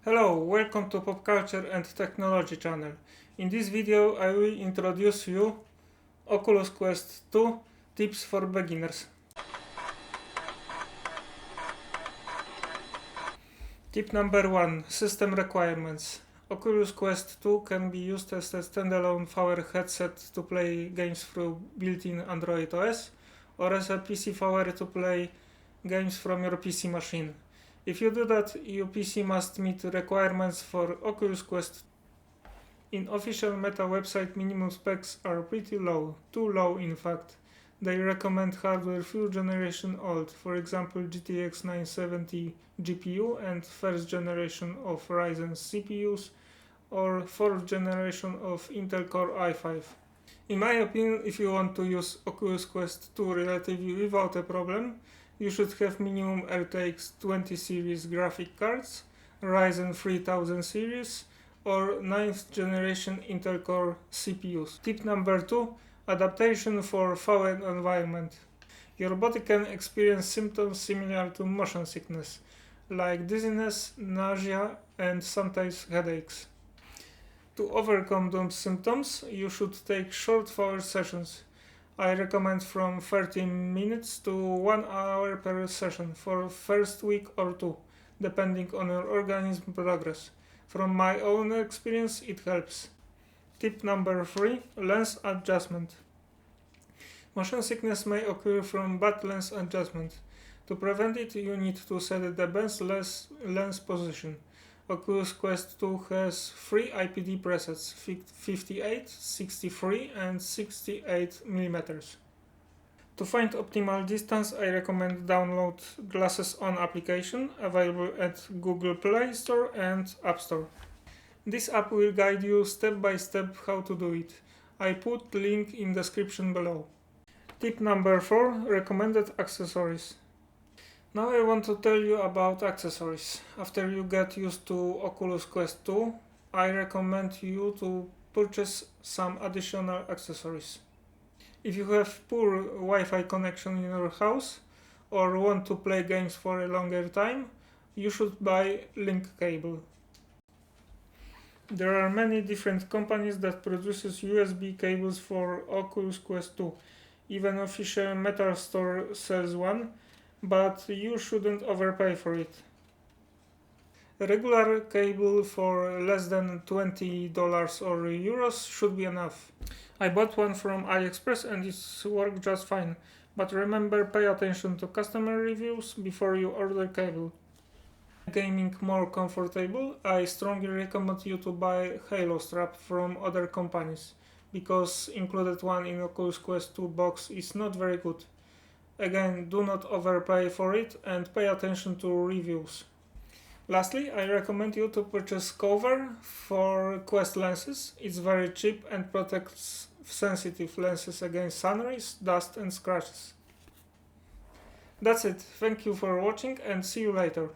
Hello, welcome to Pop Culture and Technology channel. In this video I will introduce you Oculus Quest 2 tips for beginners. Tip number 1. System requirements. Oculus Quest 2 can be used as a standalone VR headset to play games through built-in Android OS or as a PC VR to play games from your PC machine. If you do that, your PC must meet requirements for Oculus Quest. In official Meta website, minimum specs are pretty low, too low in fact. They recommend hardware few generation old, for example GTX 970 GPU and first generation of Ryzen CPUs or fourth generation of Intel Core i5. In my opinion, if you want to use Oculus Quest 2 relatively without a problem, you should have minimum RTX 20 series graphic cards, Ryzen 3000 series, or 9th generation Intel Core CPUs. Tip number 2. Adaptation for VR environment. Your body can experience symptoms similar to motion sickness, like dizziness, nausea, and sometimes headaches. To overcome those symptoms, you should take short VR sessions. I recommend from 30 minutes to 1 hour per session for first week or two, depending on your organism progress. From my own experience, it helps. Tip number 3. Lens adjustment. Motion sickness may occur from bad lens adjustment. To prevent it, you need to set the best lens position. Oculus Quest 2 has 3 IPD presets, 58, 63 and 68 mm. To find optimal distance, I recommend download GlassesOn application, available at Google Play Store and App Store. This app will guide you step by step how to do it. I put link in description below. Tip number 4. Recommended accessories. Now I want to tell you about accessories. After you get used to Oculus Quest 2, I recommend you to purchase some additional accessories. If you have poor Wi-Fi connection in your house or want to play games for a longer time, you should buy link cable. There are many different companies that produces USB cables for Oculus Quest 2. Even official Meta store sells one, but you shouldn't overpay for it. A regular cable for less than $20 or euros should be enough. I bought one from AliExpress and it worked just fine, but remember, pay attention to customer reviews before you order cable. Gaming more comfortable, I strongly recommend you to buy Halo strap from other companies, because included one in Oculus Quest 2 box is not very good. Again, do not overpay for it and pay attention to reviews. Lastly, I recommend you to purchase cover for Quest lenses. It's very cheap and protects sensitive lenses against sun rays, dust and scratches. That's it. Thank you for watching and see you later.